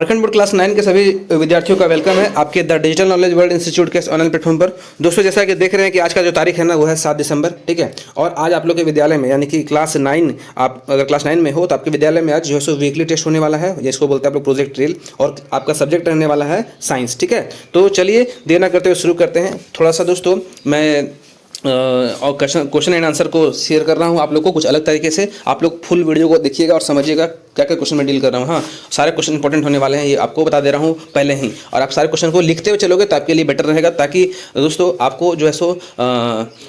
Jharkhand board class 9 के सभी विद्यार्थियों का वेलकम है आपके the digital knowledge world institute के ऑनलाइन प्लेटफॉर्म पर। दोस्तों, जैसा कि देख रहे हैं कि आज का जो तारीख है ना वो है 7 दिसंबर, ठीक है। और आज आप लोग के विद्यालय में यानी कि क्लास 9, आप अगर क्लास 9 में हो तो आपके विद्यालय में आज जो है सो वीकली टेस्ट होने वाला है, जिसको बोलते हैं आप लोग प्रोजेक्ट ड्रिल, और आपका सब्जेक्ट रहने वाला है साइंस, ठीक है। तो चलिए देर ना करते हुए शुरू करते हैं। थोड़ा सा दोस्तों मैं और क्वेश्चन एंड आंसर को शेयर कर रहा हूँ आप लोग को कुछ अलग तरीके से। आप लोग फुल वीडियो को देखिएगा और समझिएगा क्या क्या क्वेश्चन मैं डील कर रहा हूँ। हाँ, सारे क्वेश्चन इंपॉर्टेंट होने वाले हैं, ये आपको बता दे रहा हूँ पहले ही। और आप सारे क्वेश्चन को लिखते हुए चलोगे तो आपके लिए बेटर रहेगा, ताकि दोस्तों आपको जो है सो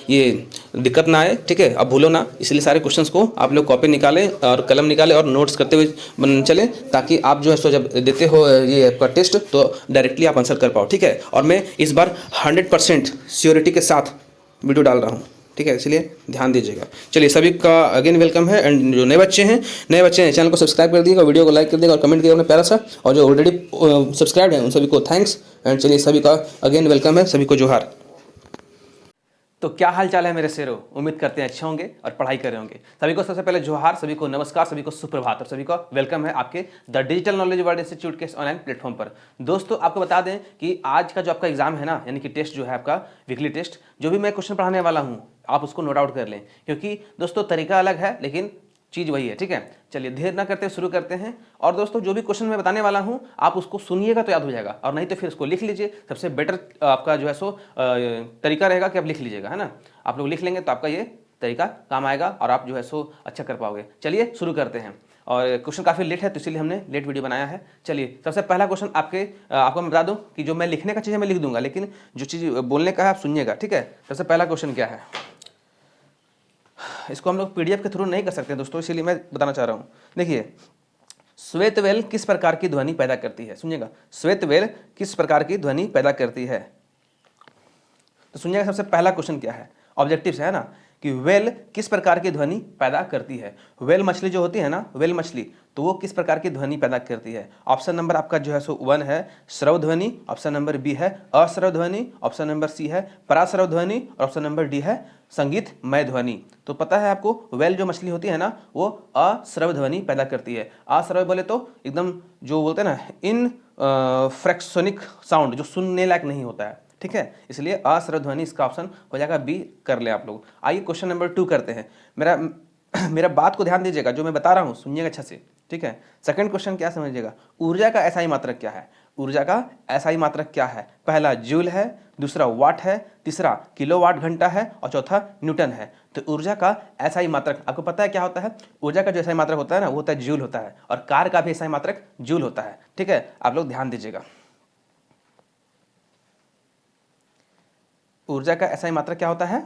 ये दिक्कत ना आए, ठीक है। अब भूलो ना, इसलिए सारे क्वेश्चंस को आप लोग कॉपी निकालें और कलम निकालें और नोट्स करते हुए चलें, ताकि आप जो है सो जब देते हो ये आपका टेस्ट तो डायरेक्टली आप आंसर कर पाओ, ठीक है। और मैं इस बार 100% श्योरिटी के साथ वीडियो डाल रहा हूँ, ठीक है, इसलिए ध्यान दीजिएगा। चलिए, सभी का अगेन वेलकम है। एंड जो नए बच्चे हैं चैनल को सब्सक्राइब कर दीजिएगा, वीडियो को लाइक कर देगा और कमेंट करिएगा अपना प्यारा सा। और जो ऑलरेडी सब्सक्राइब हैं उन सभी को थैंक्स। एंड चलिए, सभी का अगेन वेलकम है, सभी को जोहार। तो क्या हाल चाल है मेरे शेरों, उम्मीद करते हैं अच्छे होंगे और पढ़ाई कर रहे होंगे। सभी को सबसे पहले जोहार, सभी को नमस्कार, सभी को सुप्रभात और सभी का वेलकम है आपके the digital knowledge world institute के ऑनलाइन प्लेटफॉर्म पर। दोस्तों, आपको बता दें कि आज का जो आपका एग्जाम है ना, यानी कि टेस्ट जो है आपका वीकली टेस्ट, जो भी मैं क्वेश्चन पढ़ाने वाला हूँ आप उसको नोट आउट कर लें, क्योंकि दोस्तों तरीका अलग है लेकिन चीज़ वही है, ठीक है। चलिए देर ना करते शुरू करते हैं। और दोस्तों, जो भी क्वेश्चन मैं बताने वाला हूं आप उसको सुनिएगा तो याद हो जाएगा, और नहीं तो फिर उसको लिख लीजिए। सबसे बेटर आपका जो है सो तरीका रहेगा कि आप लिख लीजिएगा, है ना। आप लोग लिख लेंगे तो आपका ये तरीका काम आएगा और आप जो है सो अच्छा कर पाओगे। चलिए शुरू करते हैं। और क्वेश्चन काफ़ी लेट है तो इसीलिए हमने लेट वीडियो बनाया है। चलिए, सबसे पहला क्वेश्चन आपको मैं बता दूं कि जो मैं लिखने का चीज़ है मैं लिख दूंगा, लेकिन जो चीज़ बोलने का है आप सुनिएगा, ठीक है। सबसे पहला क्वेश्चन क्या है, इसको हम लोग पीडीएफ के थ्रू नहीं कर सकते दोस्तों, इसीलिए मैं बताना चाह रहा हूँ। देखिए, श्वेत वेल किस प्रकार की ध्वनि पैदा करती है, सुनिएगा। श्वेत वेल किस प्रकार की ध्वनि पैदा करती है, तो सुनिएगा। सबसे पहला क्वेश्चन क्या है, ऑब्जेक्टिव है ना, कि वेल किस प्रकार की ध्वनि पैदा करती है। वेल मछली जो होती है ना, वेल मछली, तो वो किस प्रकार की ध्वनि पैदा करती है। ऑप्शन नंबर आपका जो है सो 1 है श्रव ध्वनि, ऑप्शन नंबर बी है अश्रव ध्वनि, ऑप्शन नंबर सी है पराश्रव ध्वनि, और ऑप्शन नंबर डी है संगीतमय ध्वनि। तो पता है आपको, वेल जो मछली होती है ना वो अश्रव ध्वनि पैदा करती है। अश्रव बोले तो एकदम जो बोलते हैं ना इन फ्रैक्सोनिक साउंड, जो सुनने लायक नहीं होता है, ठीक है। इसलिए अश्रव ध्वनि इसका ऑप्शन हो जाएगा बी, कर ले आप लोग। आइए क्वेश्चन नंबर 2 करते हैं। मेरा बात को ध्यान दीजिएगा, जो मैं बता रहा हूँ सुनिएगा अच्छा से, ठीक है। सेकंड क्वेश्चन क्या समझिएगा, ऊर्जा का एसआई मात्रक क्या है। ऊर्जा का एसआई मात्रक क्या है, पहला जूल है, दूसरा वाट है, तीसरा किलोवाट घंटा है और चौथा न्यूटन है। तो ऊर्जा का एसआई मात्रक आपको पता है क्या होता है। ऊर्जा का जो एसआई मात्रक होता है ना वो होता है जूल होता है, और कार का भी एसआई मात्रक जूल होता है, ठीक है। आप लोग ध्यान दीजिएगा, ऊर्जा का एसआई मात्रक क्या होता है,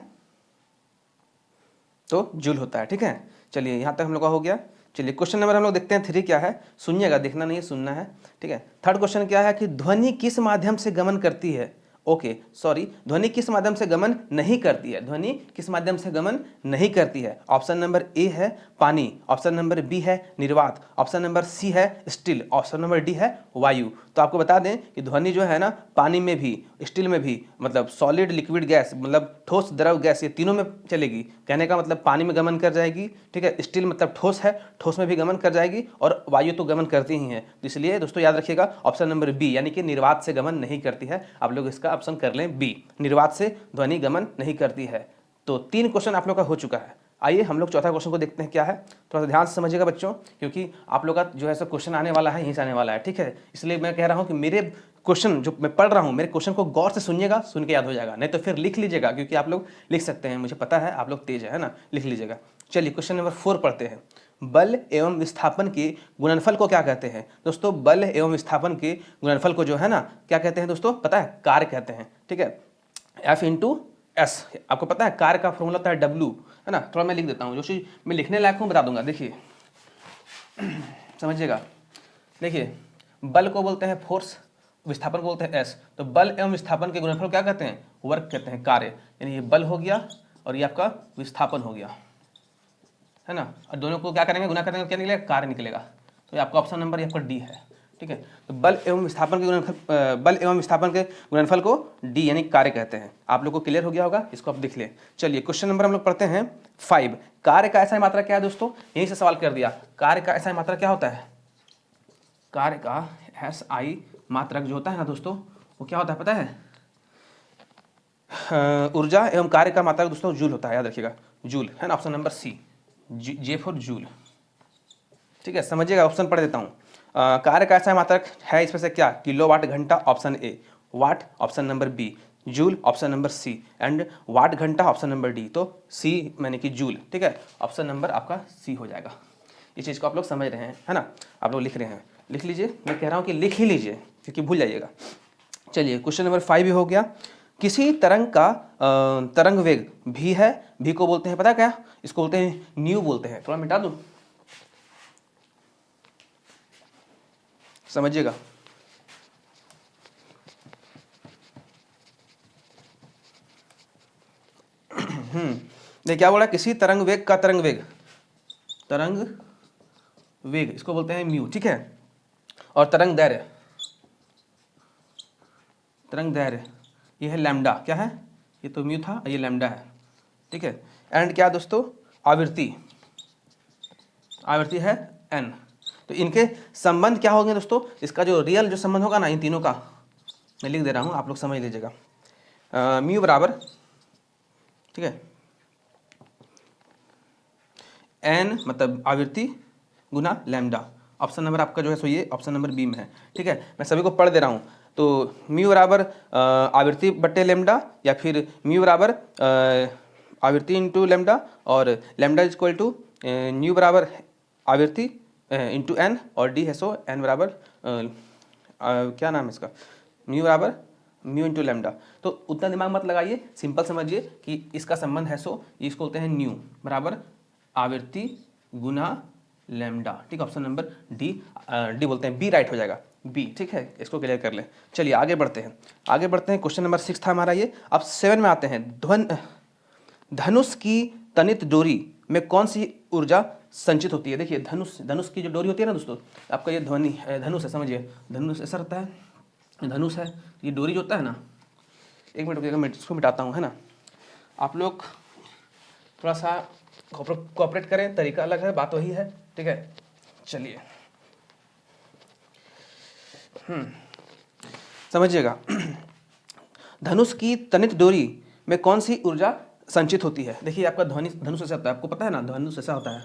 तो जूल होता है, ठीक है। चलिए यहाँ तक हम लोग का हो गया। चलिए क्वेश्चन नंबर हम लोग देखते हैं 3 क्या है, सुनिएगा, देखना नहीं है सुनना है, ठीक है। थर्ड क्वेश्चन क्या है कि ध्वनि किस माध्यम से गमन करती है। ओके सॉरी, ध्वनि किस माध्यम से गमन नहीं करती है। ध्वनि किस माध्यम से गमन नहीं करती है। ऑप्शन नंबर ए है पानी, ऑप्शन नंबर बी है निर्वात, ऑप्शन नंबर सी है स्टील, ऑप्शन नंबर डी है वायु। तो आपको बता दें कि ध्वनि जो है ना पानी में भी, स्टील में भी, मतलब सॉलिड लिक्विड गैस, मतलब ठोस द्रव गैस, ये तीनों में चलेगी। कहने का मतलब पानी में गमन कर जाएगी, ठीक है। स्टील मतलब ठोस है, ठोस में भी गमन कर जाएगी, और वायु तो गमन करती ही है। तो इसलिए दोस्तों याद रखिएगा ऑप्शन नंबर बी, यानी कि निर्वात से गमन नहीं करती है। आप लोग इसका ऑप्शन कर लें बी, निर्वात से ध्वनि गमन नहीं करती है। तो 3 क्वेश्चन आप लोग का हो चुका है। आइए हम लोग चौथा क्वेश्चन को देखते हैं क्या है। थोड़ा सा ध्यान से समझिएगा बच्चों, क्योंकि आप लोग का जो है सो क्वेश्चन आने वाला है, यहीं से आने वाला है, ठीक है। इसलिए मैं कह रहा हूं कि मेरे क्वेश्चन जो मैं पढ़ रहा हूं, मेरे क्वेश्चन को गौर से सुनिएगा, सुन के याद हो जाएगा, नहीं तो फिर लिख लीजिएगा, क्योंकि आप लोग लिख सकते हैं, मुझे पता है आप लोग तेज है ना, लिख लीजिएगा। चलिए क्वेश्चन नंबर 4 पढ़ते हैं। बल एवं विस्थापन के गुणनफल को क्या कहते हैं। दोस्तों, बल एवं विस्थापन के गुणनफल को जो है ना क्या कहते हैं दोस्तों, पता है, कार्य कहते हैं, ठीक है। F इंटू एस, आपको पता है कार्य का फॉर्मूला होता है W, है ना। थोड़ा मैं लिख देता हूँ, जो चीज़ मैं लिखने लायक हूँ बता दूंगा, देखिए समझिएगा। देखिए, बल को बोलते हैं फोर्स, विस्थापन को बोलते हैं एस। तो बल एवं विस्थापन के गुणनफल क्या कहते हैं, वर्क कहते हैं, कार्य। यानी ये बल हो गया और ये आपका विस्थापन हो गया, है ना। और दोनों को क्या करेंगे, गुना करेंगे, क्या निकलेगा, कार्य निकलेगा। तो ये आपका ऑप्शन नंबर, ये आपका डी है, ठीक है। तो बल एवं विस्थापन के गुणनफल, बल एवं विस्थापन के गुणनफल को डी यानी कार्य कहते हैं। आप लोग को क्लियर हो गया होगा, इसको आप देख लें। चलिए क्वेश्चन नंबर हम लोग पढ़ते हैं 5। कार्य का एसआई मात्रा क्या है दोस्तों, यहीं से सवाल कर दिया। कार्य का एसआई मात्रा क्या होता है, कार्य का SI मात्रक जो होता है ना दोस्तों, वो क्या होता है पता है? ऊर्जा एवं कार्य का मात्रक दोस्तों जूल होता है, याद रखिएगा, जूल है ना, option number C, J for joule. ठीक है, समझिएगा, ऑप्शन पढ़ देता हूँ। कार्य का ऐसा मात्रक है इसमें से क्या? किलोवाट घंटा option A, watt option number B, joule option number C, and watt घंटा ऑप्शन नंबर डी। तो सी मैंने कि जूल। ठीक है, ऑप्शन नंबर आपका सी हो जाएगा। इस चीज़ को आप लोग समझ रहे हैं, है ना? आप लोग लिख रहे हैं, लिख लीजिए, मैं कह रहा हूँ कि लिख ही लीजिए क्योंकि भूल जाइएगा। चलिए, क्वेश्चन नंबर 5 भी हो गया। किसी तरंग का तरंग वेग भी है, भी को बोलते हैं पता है क्या? इसको बोलते हैं न्यू बोलते हैं। थोड़ा मिटा दूं, समझिएगा। देखिए क्या बोला? किसी तरंग वेग का तरंग वेग, तरंग वेग इसको बोलते हैं म्यू। ठीक है, और तरंग दैर्घ्य, तरंग दैर्घ्य ये है लैम्डा। क्या है? ये तो म्यू था, ये लैम्डा है। ठीक है, एंड क्या दोस्तों? आवृत्ति, आवृत्ति है एन। तो इनके संबंध क्या होंगे दोस्तों? इसका जो रियल जो संबंध होगा ना इन तीनों का, मैं लिख दे रहा हूँ, आप लोग समझ लीजिएगा। म्यू बराबर, ठीक है, एन मतलब आवृत्ति गुना लैम्डा। ऑप्शन नंबर आपका जो है सो ये ऑप्शन नंबर बी में है। ठीक है, मैं सभी को पढ़ दे रहा हूँ। तो म्यू बराबर आवृत्ति बट्टे लैम्डा, या फिर म्यू बराबर आवृत्ति इंटू लैम्डा, और lambda is equal to nu बराबर आवृत्ति इंटू एन, और डी है सो एन बराबर क्या नाम है इसका? म्यू बराबर म्यू इंटू लैम्डा। तो उतना दिमाग मत लगाइए, सिंपल समझिए कि इसका संबंध है सो इसको बोलते हैं न्यू बराबर आवृत्ति गुना लैम्डा। ठीक, ऑप्शन नंबर डी, डी बोलते हैं, बी राइट हो जाएगा, बी। ठीक है, इसको क्लियर कर ले। चलिए आगे बढ़ते हैं, आगे बढ़ते हैं। क्वेश्चन नंबर 6 था हमारा ये। अब 7 में आते हैं। धनुष की तनित डोरी में कौन सी ऊर्जा संचित होती है? देखिए धनुष, धनुष की जो डोरी होती है ना दोस्तों, आपका ये धनुष है, समझिए, धनुष ऐसा रहता है, धनुष है, ये डोरी जो होता है ना, एक मिनट रुकिएगा, मैं इसको मिटाता हूँ, है ना। आप लोग थोड़ा सा कोऑपरेट करें, तरीका अलग है, बात वही है। ठीक है, चलिए समझिएगा। धनुष की तनित डोरी में कौन सी ऊर्जा संचित होती है? देखिए आपका धनुष ऐसा होता है, आपको पता है ना, धनुष ऐसा होता है।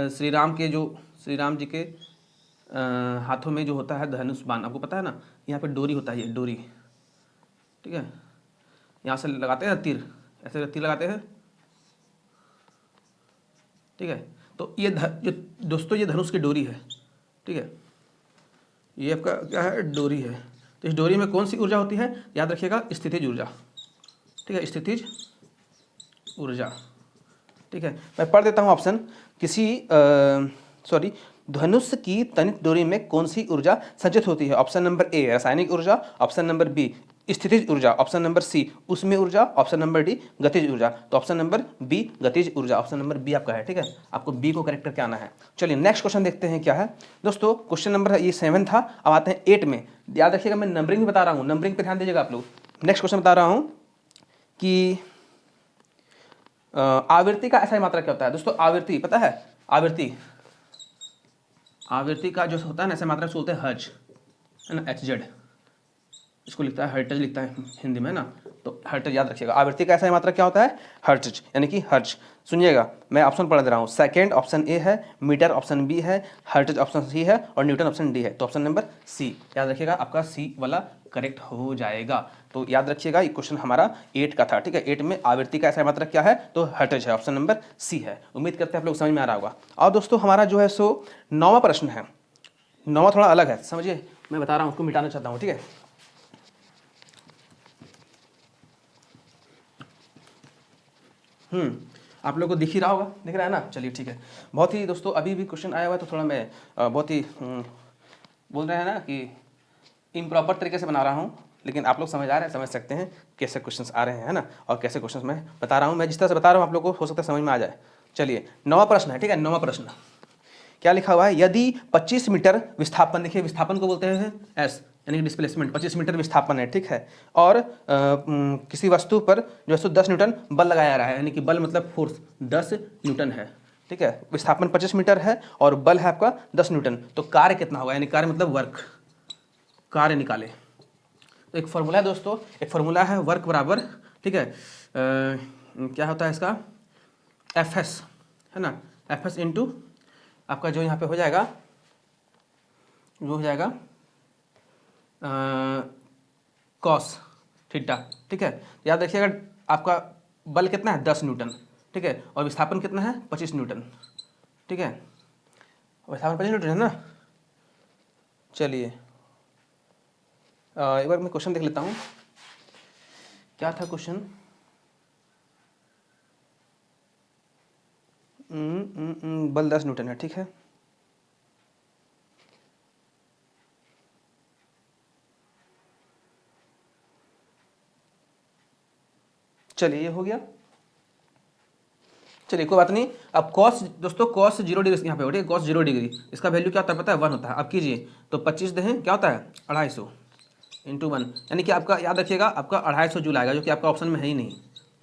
श्री राम जी के हाथों में जो होता है धनुष बाण, आपको पता है ना, यहाँ पे डोरी होता है, ये डोरी। ठीक है, यहाँ से लगाते हैं तीर, ऐसे तीर लगाते हैं। ठीक है, तो ये दोस्तों ये धनुष की डोरी है। ठीक है, ये आपका क्या है? डोरी है। तो इस डोरी में कौन सी ऊर्जा होती है? याद रखिएगा, स्थितिज ऊर्जा। ठीक है, स्थितिज ऊर्जा। ठीक है, मैं पढ़ देता हूँ ऑप्शन। धनुष की तनित डोरी में कौन सी ऊर्जा संचित होती है? ऑप्शन नंबर ए रासायनिक ऊर्जा, ऑप्शन नंबर बी स्थितिज ऊर्जा, ऑप्शन नंबर सी उसमें ऊर्जा, ऑप्शन नंबर डी गतिज ऊर्जा। तो ऑप्शन नंबर बी गतिज ऊर्जा, ऑप्शन नंबर बी आपका है। ठीक है, आपको बी को करेक्ट करके आना है। चलिए नेक्स्ट क्वेश्चन देखते हैं क्या है दोस्तों। क्वेश्चन नंबर ये 7 था, अब आते हैं 8 में। याद रखिएगा, मैं नंबरिंग भी बता रहा हूँ, नंबरिंग पे ध्यान दीजिएगा आप लोग। नेक्स्ट क्वेश्चन बता रहा हूँ कि आवृत्ति का ऐसा मात्रा क्या होता है दोस्तों? आवृत्ति पता है? आवृत्ति का जो होता है ना ऐसा मात्रा बोलते हैं हर्ट्ज, है ना, HZ इसको लिखता है, हर्ट्ज लिखता है हिंदी में ना, तो हर्ट्ज याद रखिएगा। आवृत्ति का ऐसा मात्रा क्या होता है? हर्ट्ज, यानी कि हर्ट्ज। सुनिएगा, मैं ऑप्शन पढ़ दे रहा हूँ। सेकंड ऑप्शन ए है, मीटर ऑप्शन बी है, हर्ट्ज ऑप्शन सी है, और न्यूटन ऑप्शन डी है। तो ऑप्शन नंबर सी याद रखिएगा, आपका सी वाला करेक्ट हो जाएगा। तो याद रखिएगा ये क्वेश्चन हमारा 8 का था। ठीक है, 8 में आवृत्ति का ऐसा मात्रक क्या है? तो हर्ट्ज है, ऑप्शन नंबर सी है। उम्मीद करते हैं आप लोग समझ में आ रहा होगा। और दोस्तों हमारा जो है सो 9वां प्रश्न है। 9वां थोड़ा अलग है, समझिए, मैं बता रहा हूँ, उसको मिटाना चाहता हूँ। ठीक है, आप लोग को दिख ही रहा होगा, दिख रहा है ना। चलिए ठीक है, बहुत ही दोस्तों अभी भी क्वेश्चन आया हुआ है, तो थोड़ा मैं बहुत ही बोल रहे हैं ना कि इम्प्रॉपर तरीके से बना रहा हूँ, लेकिन आप लोग समझ आ रहे हैं, समझ सकते हैं कैसे क्वेश्चंस आ रहे हैं, है ना, और कैसे क्वेश्चंस मैं बता रहा हूँ। मैं जिस तरह से बता रहा हूँ आप लोग को हो सकता है समझ में आ जाए। चलिए 9वां प्रश्न है। ठीक है, 9वां प्रश्न क्या लिखा हुआ है? यदि 25 मीटर विस्थापन, देखिए विस्थापन को बोलते हैं एस, यानी कि डिस्प्लेसमेंट, 25 मीटर विस्थापन है। ठीक है, और किसी वस्तु पर जो है 10 न्यूटन बल लगाया जा रहा है, यानी कि बल मतलब फोर्स 10 न्यूटन है। ठीक है, विस्थापन 25 मीटर है और बल है आपका 10 न्यूटन। तो कार्य कितना होगा, यानी कार्य मतलब वर्क, कार्य निकाले। तो एक फॉर्मूला है दोस्तों, एक फॉर्मूला है वर्क बराबर, ठीक है, क्या होता है इसका, एफ एस, है ना, एफ एस इंटू आपका जो यहाँ पे हो जाएगा, वो हो जाएगा कॉस थीटा, ठीक है। याद रखिएगा आपका बल कितना है 10 न्यूटन, ठीक है, और विस्थापन कितना है 25 न्यूटन, ठीक है, विस्थापन 25 न्यूटन है ना। चलिए एक बार मैं क्वेश्चन देख लेता हूँ, क्या था क्वेश्चन। बल 10 न्यूटन है, ठीक है। चलिए ये हो गया, चलिए कोई बात नहीं। अब कॉस दोस्तों, कॉस 0 डिग्री यहाँ पे हो, ठीक है, कॉस 0 डिग्री, इसका वैल्यू क्या होता है पता है, 1 होता है। अब कीजिए तो 25 दें क्या होता है 250 इंटू 1, यानी कि आपका याद रखिएगा आपका 250 जूल आएगा, जो कि आपका ऑप्शन में है ही नहीं,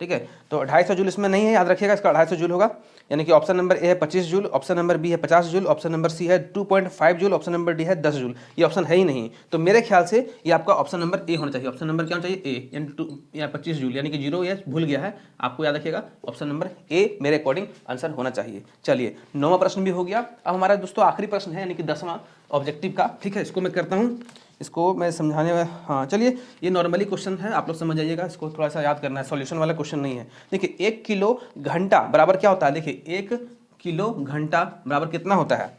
ठीक है। तो 250 जूल इसमें नहीं है, याद रखिएगा इसका 250 जूल होगा, यानी कि ऑप्शन नंबर ए है 25 जूल, ऑप्शन नंबर बी है 50 जूल, ऑप्शन नंबर सी है 2.5 जूल, ऑप्शन नंबर डी है 10 जूल। ये ऑप्शन है ही नहीं, तो मेरे ख्याल से ये आपका ऑप्शन नंबर ए होना चाहिए। ऑप्शन नंबर क्या होना चाहिए, ए, यानी 2 या 25 जूल, यानी कि 0 ये भूल गया है, आपको याद रखिएगा ऑप्शन नंबर ए मेरे अकॉर्डिंग आंसर होना चाहिए। चलिए 9वां प्रश्न भी हो गया। अब हमारा दोस्तों आखिरी प्रश्न है, यानी कि 10वां ऑब्जेक्टिव का, ठीक है। इसको मैं करता हूँ, इसको मैं समझाने में, हाँ चलिए, ये नॉर्मली क्वेश्चन है, आप लोग समझ जाइएगा, इसको थोड़ा सा याद करना है, सॉल्यूशन वाला क्वेश्चन नहीं है। देखिए 1 किलो घंटा बराबर क्या होता है, देखिए 1 किलो घंटा बराबर कितना होता है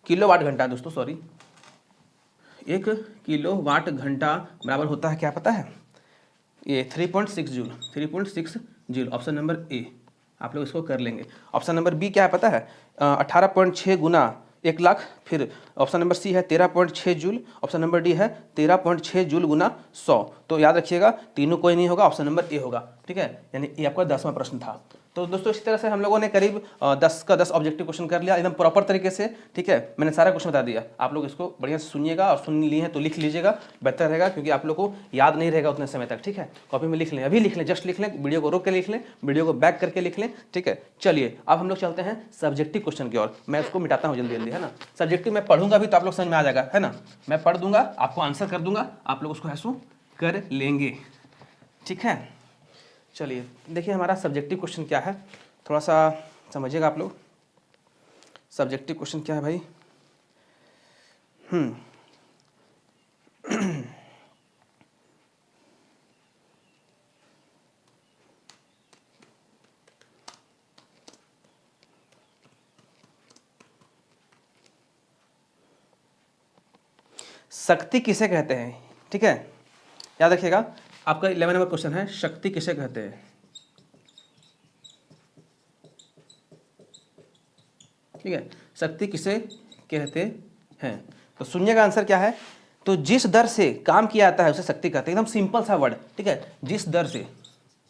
किलो वाट घंटा दोस्तों, सॉरी, 1 किलो वाट घंटा बराबर होता है क्या पता है, ये 3.6 joule, 3.6 joule, option number A, आप लोग इसको कर लेंगे। ऑप्शन नंबर बी क्या है पता है, 18.6 गुना 1 लाख, फिर ऑप्शन नंबर सी है 13.6 जूल, ऑप्शन नंबर डी है 13.6 जूल गुना 100। तो याद रखिएगा तीनों कोई नहीं होगा, ऑप्शन नंबर ए होगा, ठीक है, यानी ये आपका 10वां प्रश्न था। तो दोस्तों इस तरह से हम लोगों ने करीब 10 का 10 ऑब्जेक्टिव क्वेश्चन कर लिया एकदम प्रॉपर तरीके से, ठीक है। मैंने सारा क्वेश्चन बता दिया, आप लोग इसको बढ़िया से सुनिएगा, और सुन लिए हैं तो लिख लीजिएगा, बेहतर रहेगा, क्योंकि आप लोग को याद नहीं रहेगा उतने समय तक, ठीक है। कॉपी में लिख लें, अभी लिख लें, जस्ट लिख लें, वीडियो को रोक के लिख लें, वीडियो को बैक करके लिख लें, ठीक है। चलिए अब हम लोग चलते हैं सब्जेक्टिव क्वेश्चन की ओर। मैं इसको मिटाता हूँ जल्दी जल्दी, है ना। सब्जेक्टिव मैं पढ़ूंगा भी तो आप लोग समझ में आ जाएगा, है ना। मैं पढ़ दूंगा, आपको आंसर कर दूंगा, आप लोग उसको हैसो कर लेंगे, ठीक है। चलिए देखिए हमारा सब्जेक्टिव क्वेश्चन क्या है, थोड़ा सा समझिएगा आप लोग। सब्जेक्टिव क्वेश्चन क्या है भाई, शक्ति किसे कहते हैं, ठीक है। याद रखिएगा आपका 11 नंबर क्वेश्चन है, शक्ति किसे कहते हैं, ठीक है। शक्ति किसे कहते हैं, तो सुनिएगा आंसर क्या है। तो जिस दर से काम किया जाता है उसे शक्ति कहते हैं, एकदम सिंपल सा वर्ड, ठीक है। जिस दर से,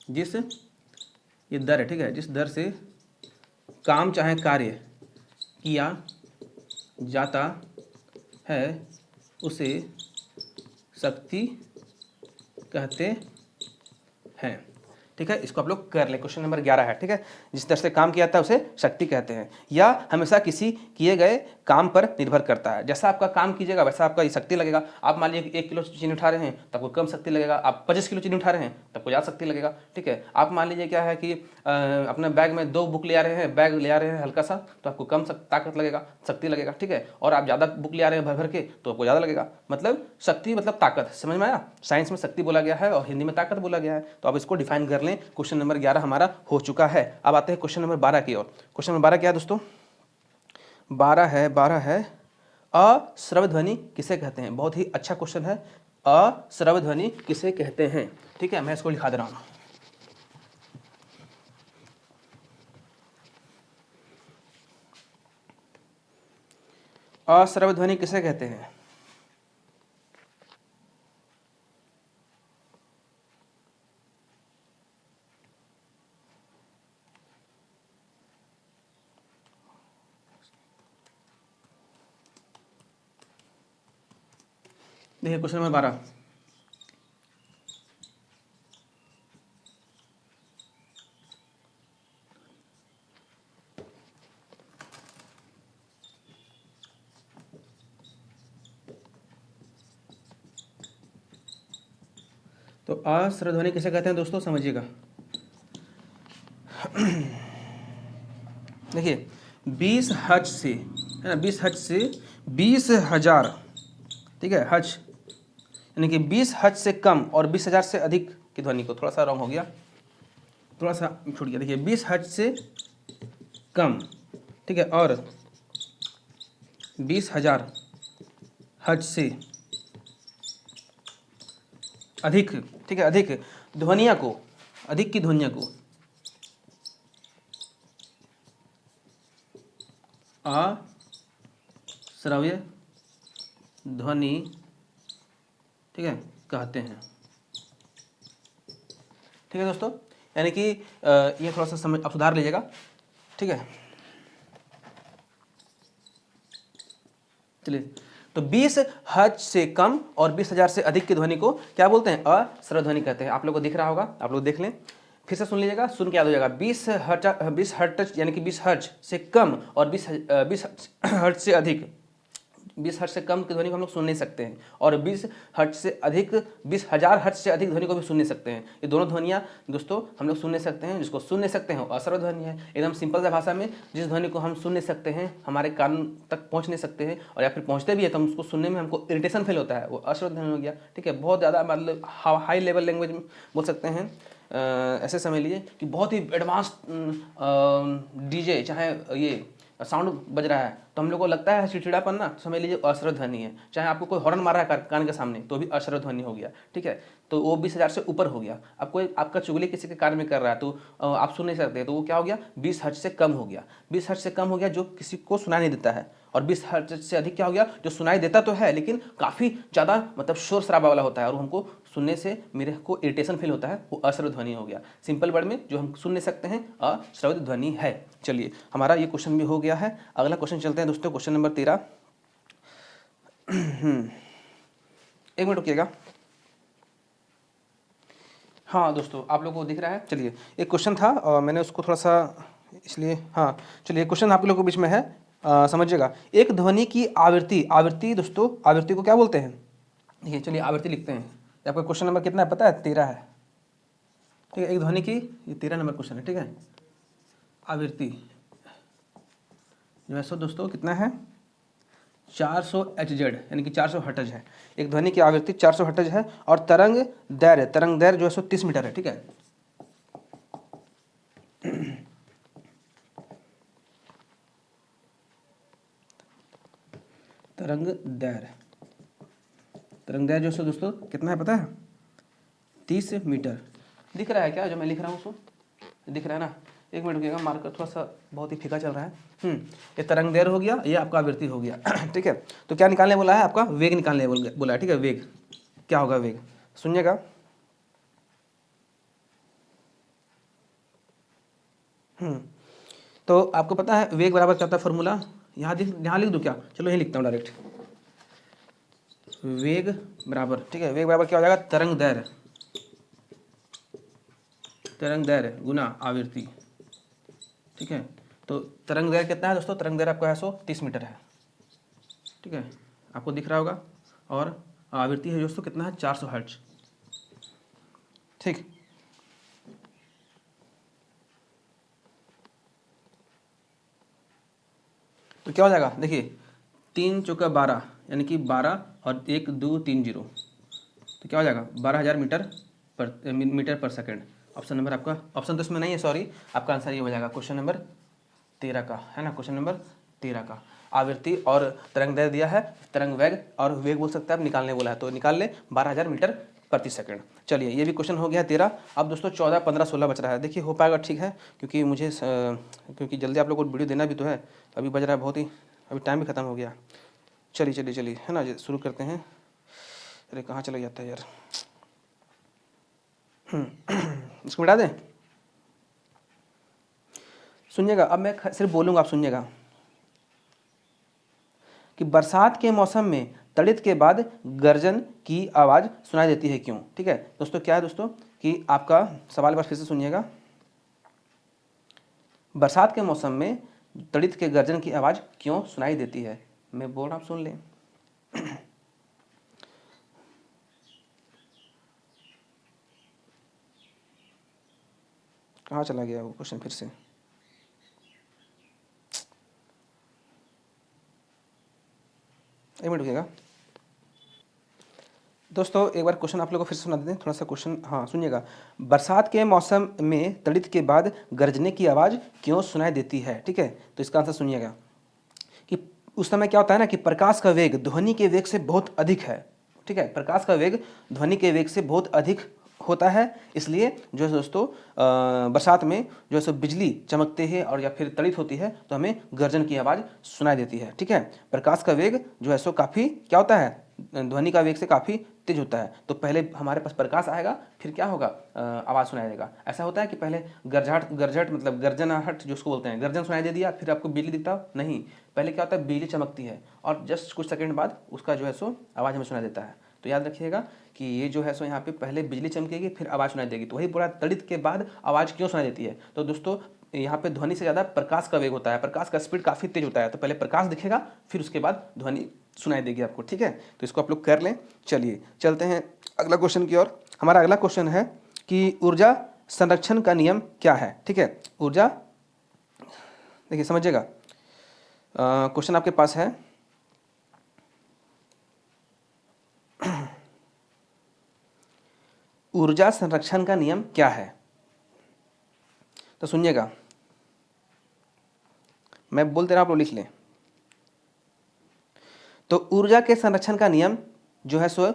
जिस, ये दर है, ठीक है, जिस दर से काम चाहे कार्य किया जाता है उसे शक्ति कहते हैं, ठीक है। इसको आप लोग कर ले, क्वेश्चन नंबर 11 है, ठीक है। जिस तरह से काम किया जाता है उसे शक्ति कहते हैं, या हमेशा किसी किए गए काम पर निर्भर करता है। जैसा आपका काम कीजिएगा वैसा आपका ये शक्ति लगेगा। आप मान लीजिए 1 किलो चीनी उठा रहे हैं तो आपको कम शक्ति लगेगा, आप 25 किलो चीनी उठा रहे हैं तो आपको ज़्यादा शक्ति लगेगा, ठीक है। आप मान लीजिए क्या है कि अपने बैग में 2 बुक ले आ रहे हैं, बैग ले आ रहे हैं हल्का सा, तो आपको कम ताकत लगेगा, शक्ति लगेगा, ठीक है। और आप ज़्यादा बुक ले आ रहे हैं भर भर के तो आपको ज़्यादा लगेगा। मतलब शक्ति मतलब ताकत, समझ में आया। साइंस में शक्ति बोला गया है और हिंदी में ताकत बोला गया है, तो आप इसको डिफाइन कर लें। क्वेश्चन नंबर 11 हमारा हो चुका है। अब आते हैं क्वेश्चन नंबर 12 की ओर। क्वेश्चन नंबर 12 क्या है दोस्तों, 12 है अश्रव्य ध्वनि किसे कहते हैं। बहुत ही अच्छा क्वेश्चन है, अश्रव्य ध्वनि किसे कहते हैं, ठीक है। मैं इसको लिखा दे रहा हूं, अश्रव्य ध्वनि किसे कहते हैं। देखिए क्वेश्चन नंबर 12, तो अस्वरध्वनि किसे कहते हैं दोस्तों, समझिएगा। देखिए 20 हर्ट्ज से, है ना, 20 हर्ट्ज से 20,000, ठीक है, हर्ट्ज, यानी कि 20 हर्ट्ज से कम और 20,000 से अधिक की ध्वनि को, थोड़ा सा रॉन्ग हो गया, थोड़ा सा छूट गया। देखिए 20 हर्ट्ज से कम, ठीक है, और 20,000 हर्ट्ज से अधिक, ठीक है, अधिक ध्वनिया को, अधिक की ध्वनिया को अश्रव्य ध्वनि, ठीक है, कहते हैं। ठीक है दोस्तों, यानी कि ये थोड़ा सा समझ, आप सुधार लीजिएगा, ठीक है। चलिए, तो 20 हर्ट्ज से कम और 20,000 से अधिक की ध्वनि को क्या बोलते हैं, अस्रव्य ध्वनि कहते हैं। आप लोग को दिख रहा होगा, आप लोग देख लें, फिर से सुन लीजिएगा, सुन के याद हो जाएगा। 20 हर्ट्ज यानी कि 20 हर्ट्ज से कम और 20 हर्ट्ज से अधिक, 20 हर्ट्ज से कम की ध्वनि को हम लोग सुन नहीं सकते हैं, और 20 हर्ट्ज से अधिक, 20,000 हर्ट्ज से अधिक ध्वनि को भी सुन नहीं सकते हैं। ये दोनों ध्वनियाँ दोस्तों हम लोग सुन नहीं सकते हैं। जिसको सुन नहीं सकते हैं वो अस्रव्य ध्वनि है। एकदम सिंपल सा भाषा में, जिस ध्वनि को हम सुन नहीं सकते हैं, हमारे कान तक पहुँच नहीं सकते हैं, और या फिर पहुँचते भी है तो हम उसको सुनने में हमको इरिटेशन फील होता है, वो अस्रव्य ध्वनि हो गया। ठीक है, बहुत ज़्यादा मतलब हाई लेवल लैंग्वेज में बोल सकते हैं। ऐसे समझ लीजिए कि बहुत ही एडवांस डीजे, चाहे ये साउंड बज रहा है तो हम लोग को लगता है चिड़चिड़ापन ना, समझ लीजिए अस्रव्य ध्वनि है। चाहे आपको कोई हॉर्न मार रहा है कान के सामने तो भी अस्रव्य ध्वनि हो गया। ठीक है, तो वो 20,000 से ऊपर हो गया। अब कोई आपका चुगली किसी के कान में कर रहा है तो आप सुन नहीं सकते, तो वो क्या हो गया, 20 हर्ट्ज से कम हो गया। 20 हर्ट्ज से कम हो गया जो किसी को सुनाई नहीं देता है, और 20 हर्ट्ज से अधिक क्या हो गया, जो सुनाई देता तो है लेकिन काफ़ी ज़्यादा मतलब शोर शराबा वाला होता है, और हमको सुनने से मेरे को इरिटेशन फील होता है, वो अश्रव्य ध्वनि हो गया। सिंपल वर्ड में जो हम सुन नहीं सकते हैं, अश्रव्य ध्वनि है। चलिए, हमारा ये क्वेश्चन भी हो गया है। अगला क्वेश्चन चलते हैं दोस्तों, क्वेश्चन नंबर 13। एक मिनट रुकिएगा। हाँ दोस्तों, आप लोगों को दिख रहा है। चलिए, एक क्वेश्चन था और मैंने उसको थोड़ा सा इसलिए, हाँ चलिए, क्वेश्चन आप लोगों के बीच में है, समझिएगा। एक ध्वनि की आवृत्ति, आवृत्ति दोस्तों, आवृत्ति को क्या बोलते हैं, देखिए चलिए आवृत्ति लिखते हैं। आपका क्वेश्चन नंबर कितना है पता है, 13 है। ठीक है, एक ध्वनि की, ये 13 नंबर क्वेश्चन है। ठीक है, आवृत्ति जो है सो दोस्तों कितना है, 400 Hz, यानी कि 400 हर्ट्ज है। एक ध्वनि की आवृत्ति 400 हर्ट्ज है, और तरंग दैर्घ्य, तरंग दैर्घ्य जो है सो 30 मीटर है। ठीक है, तरंग दैर्घ्य, तरंग दैर्घ्य जो है दोस्तों कितना है पता है, 30 मीटर। दिख रहा है क्या जो मैं लिख रहा हूँ, उसको दिख रहा है ना। एक मिनट रुकिएगा, मार्कर थोड़ा सा बहुत ही फीका चल रहा है। ये तरंग दैर्घ्य हो गया, ये आपका आवृत्ति हो गया। ठीक है, तो क्या निकालने बोला है, आपका वेग निकालने बोला है। ठीक है, वेग क्या होगा, वेग सुनिएगा। तो आपको पता है वेग बराबर क्या होता है, फॉर्मूला यहाँ लिख दूँ क्या, चलो यहीं लिखता हूँ डायरेक्ट। वेग बराबर, ठीक है, वेग बराबर क्या हो जाएगा, तरंग दैर्घ्य, तरंग दैर्घ्य गुना आवृत्ति। ठीक है, तो तरंग दैर्घ्य कितना है दोस्तों, तरंग दैर्घ्य आपका है 30 मीटर है। ठीक है, आपको दिख रहा होगा, और आवृत्ति है दोस्तों कितना है, 400 हर्ट्ज। ठीक, तो क्या हो जाएगा, देखिए 3 चौका 12, यानी कि 12 और 1 2 3 0, तो क्या हो जाएगा, 12,000 मीटर पर सेकंड। ऑप्शन नंबर आपका, ऑप्शन तो इसमें नहीं है, सॉरी, आपका आंसर ये हो जाएगा क्वेश्चन नंबर 13 का, है ना, क्वेश्चन नंबर 13 का। आवृत्ति और तरंग दैर्घ्य दिया है, तरंग वेग और वेग बोल सकते हैं, आप निकालने बोला है तो निकाल ले, 12,000 मीटर प्रति सेकंड। चलिए, ये भी क्वेश्चन हो गया 13। अब दोस्तों 14 15 16 बच रहा है। देखिए हो पाएगा, ठीक है, क्योंकि मुझे क्योंकि जल्दी आप लोग को वीडियो देना भी तो है, अभी बज रहा है बहुत ही, अभी टाइम भी खत्म हो गया। चलिए चलिए चलिए, है ना, शुरू करते हैं। अरे कहाँ चला जाता है यार, इसको मिटा दें। सुनिएगा, अब मैं सिर्फ बोलूँगा, आप सुनिएगा कि बरसात के मौसम में तड़ित के बाद गर्जन की आवाज़ सुनाई देती है क्यों। ठीक है दोस्तों, क्या है दोस्तों कि आपका सवाल बार फिर से सुनिएगा। बरसात के मौसम में तड़ित के गर्जन की आवाज़ क्यों सुनाई देती है, मैं बोल रहा हूँ, सुन लें। कहाँ चला गया वो क्वेश्चन फिर से? एक मिनट रुकिएगा दोस्तों, एक बार क्वेश्चन आप लोगों को फिर से सुना देते हैं थोड़ा सा क्वेश्चन। हाँ सुनिएगा, बरसात के मौसम में तड़ित के बाद गरजने की आवाज़ क्यों सुनाई देती है? ठीक है, तो इसका आंसर सुनिएगा कि उस समय क्या होता है ना कि प्रकाश का वेग ध्वनि के वेग से बहुत अधिक है। ठीक है, प्रकाश का वेग ध्वनि के वेग से बहुत अधिक होता है, इसलिए जो है दोस्तों बरसात में जो है सो बिजली चमकते हैं और या फिर तड़ित होती है तो हमें गर्जन की आवाज़ सुनाई देती है। ठीक है, प्रकाश का वेग जो है सो काफ़ी क्या होता है, ध्वनि का वेग से काफ़ी तेज होता है। तो पहले हमारे पास प्रकाश आएगा, फिर क्या होगा, आवाज़ सुनाई देगा। ऐसा होता है कि पहले गरजट मतलब गर्जनाहट जो उसको बोलते हैं, गर्जन सुनाई दे दिया, फिर आपको बिजली दिखता नहीं। पहले क्या होता है, बिजली चमकती है और जस्ट कुछ सेकंड बाद उसका जो है सो आवाज़ हमें सुनाई देता है। तो याद रखिएगा कि ये जो है सो यहाँ पे पहले बिजली चमकेगी फिर आवाज़ सुनाई देगी। तो वही पूरा तड़ित के बाद आवाज़ क्यों सुनाई देती है? तो दोस्तों यहाँ पे ध्वनि से ज़्यादा प्रकाश का वेग होता है, प्रकाश का स्पीड काफ़ी तेज होता है। तो पहले प्रकाश दिखेगा फिर उसके बाद ध्वनि सुनाई देगी आपको। ठीक है, तो इसको आप लोग कर लें। चलिए चलते हैं अगला क्वेश्चन की ओर। हमारा अगला क्वेश्चन है कि ऊर्जा संरक्षण का नियम क्या है? ठीक है, ऊर्जा देखिए समझिएगा, क्वेश्चन आपके पास है ऊर्जा संरक्षण का नियम क्या है? तो सुनिएगा, मैं बोल दे रहा हूं, आप लोग लिख लें। तो ऊर्जा के संरक्षण का नियम जो है सो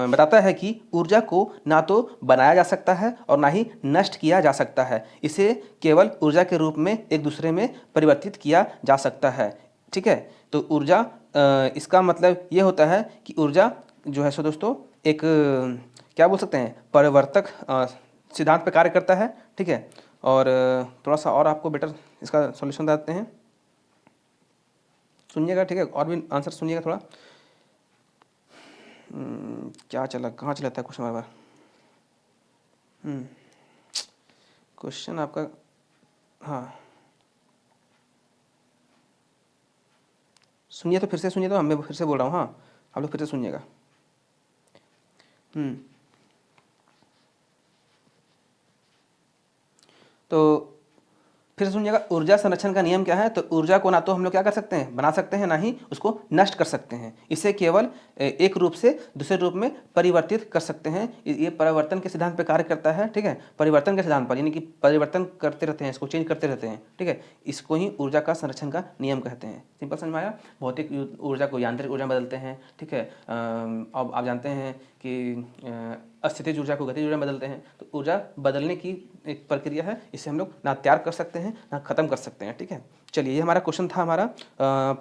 बताता है कि ऊर्जा को ना तो बनाया जा सकता है और ना ही नष्ट किया जा सकता है, इसे केवल ऊर्जा के रूप में एक दूसरे में परिवर्तित किया जा सकता है। ठीक है, तो ऊर्जा इसका मतलब ये होता है कि ऊर्जा जो है सो दोस्तों एक क्या बोल सकते हैं, परिवर्तक सिद्धांत पे कार्य करता है। ठीक है, और थोड़ा सा और आपको बेटर इसका सॉल्यूशन बताते हैं, सुनिएगा। ठीक है, और भी आंसर सुनिएगा थोड़ा। क्या चला, कहाँ चला था क्वेश्चन बार बार? क्वेश्चन आपका, हाँ सुनिए तो फिर से सुनिए, तो मैं फिर से बोल रहा हूँ, हाँ आप लोग फिर से सुनिएगा। तो फिर से सुनिएगा, ऊर्जा संरक्षण का नियम क्या है? तो ऊर्जा को ना तो हम लोग क्या कर सकते हैं, बना सकते हैं, ना ही उसको नष्ट कर सकते हैं, इसे केवल एक रूप से दूसरे रूप में परिवर्तित कर सकते हैं। ये परिवर्तन के सिद्धांत पर कार्य करता है। ठीक है, परिवर्तन के सिद्धांत पर, यानी कि परिवर्तन करते रहते हैं, इसको चेंज करते रहते हैं। ठीक है, इसको ही ऊर्जा का संरक्षण का नियम कहते हैं। सिंपल समझ में आया? भौतिक ऊर्जा को यांत्रिक ऊर्जा में बदलते हैं। ठीक है, अब आप जानते हैं कि अस्थितिज ऊर्जा को गतिज ऊर्जा में बदलते हैं। तो ऊर्जा बदलने की एक प्रक्रिया है, इसे हम लोग ना तैयार कर सकते हैं ना ख़त्म कर सकते हैं। ठीक है, चलिए ये हमारा क्वेश्चन था, हमारा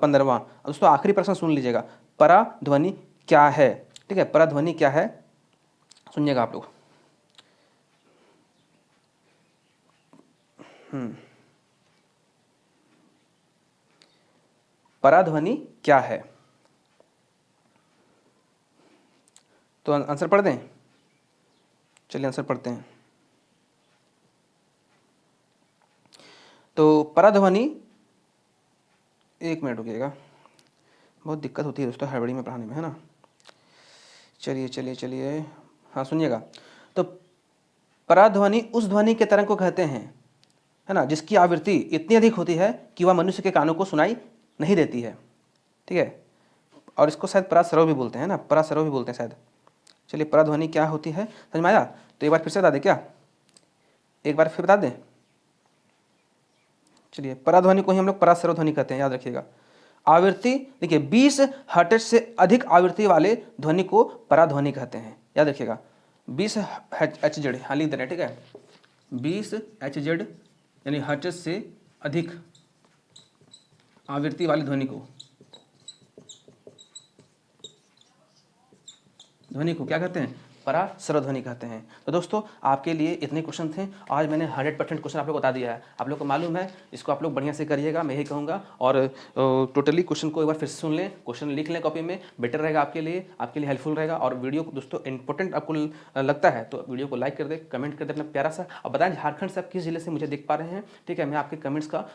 15वां। दोस्तों आखिरी प्रश्न सुन लीजिएगा, पराध्वनि क्या है? ठीक है, पराध्वनि क्या है, सुनिएगा आप लोग। पराध्वनि क्या है? तो आंसर पढ़ दें? चलिए आंसर पढ़ते हैं। तो पराध्वनि, एक मिनट रुकिएगा, बहुत दिक्कत होती है दोस्तों हड़बड़ी में पढ़ाने में, है ना। चलिए चलिए चलिए, हाँ सुनिएगा। तो पराध्वनि उस ध्वनि के तरंग को कहते हैं, है ना, जिसकी आवृत्ति इतनी अधिक होती है कि वह मनुष्य के कानों को सुनाई नहीं देती है। ठीक है, और इसको शायद परासरव भी बोलते हैं ना, परासरव भी बोलते हैं शायद। चलिए पराध्वनि क्या होती है समझ में आया? तो एक बार फिर से बता दें क्या, एक बार फिर बता दें? चलिए, पराध्वनि को ही हम लोग परासरव ध्वनि कहते हैं, याद रखिएगा। आवृत्ति देखिए 20 हर्ट्ज से अधिक आवृत्ति वाले ध्वनि को पराध्वनि कहते हैं, याद रखिएगा। 20 HZ, हाँ लिख दे रहे हैं। ठीक है, 20 HZ यानी हर्ट्ज से अधिक आवृत्ति वाली ध्वनि को क्या कहते हैं, परासरव ध्वनि कहते हैं। तो दोस्तों आपके लिए इतने क्वेश्चन थे, आज मैंने 100% क्वेश्चन आप लोग को बता दिया है। आप लोग को मालूम है, इसको आप लोग बढ़िया से करिएगा, मैं यही कहूँगा। और टोटली क्वेश्चन को एक बार फिर से सुन लें, क्वेश्चन लिख लें कॉपी में, बेटर रहेगा आपके लिए हेल्पफुल रहेगा। और वीडियो को दोस्तों इंपॉर्टेंट आपको लगता है तो वीडियो को लाइक कर दे, कमेंट कर दे अपना प्यारा सा, और बताएं झारखंड से आप किस जिले से मुझे देख पा रहे हैं। ठीक है, मैं आपके कमेंट्स का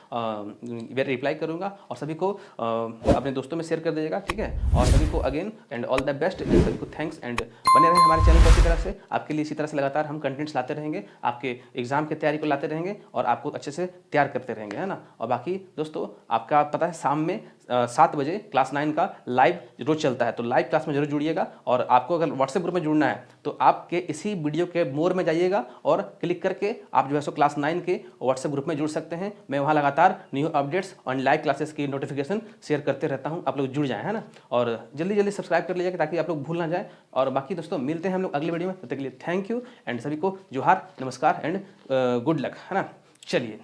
रिप्लाई करूँगा और सभी को अपने दोस्तों में शेयर कर दीजिएगा। ठीक है, और सभी को again and all the best, सभी को थैंक्स, एंड बने रहें हमारे चैनल यूनिवर्सिटी की तरफ से आपके लिए इसी तरह से लगातार हम कंटेंट्स लाते रहेंगे, आपके एग्जाम की तैयारी को लाते रहेंगे और आपको अच्छे से तैयार करते रहेंगे, है ना। और बाकी दोस्तों आपका पता है शाम में 7 बजे क्लास 9 का लाइव रोज चलता है, तो लाइव क्लास में जरूर जुड़िएगा। और आपको अगर व्हाट्सएप ग्रुप में जुड़ना है तो आपके इसी वीडियो के मोर में जाइएगा और क्लिक करके आप जो है सो क्लास 9 के व्हाट्सएप ग्रुप में जुड़ सकते हैं। मैं वहाँ लगातार न्यू अपडेट्स और लाइव क्लासेस की नोटिफिकेशन शेयर करते रहता हूँ, आप लोग जुड़ जाएँ, है ना। और जल्दी जल्दी सब्सक्राइब कर लीजिएगा ताकि आप लोग भूल ना जाए। और बाकी दोस्तों मिलते हैं हम लोग अगले वीडियो में, तब तक के लिए थैंक यू एंड सभी को जोहार, नमस्कार एंड गुड लक, है ना। चलिए।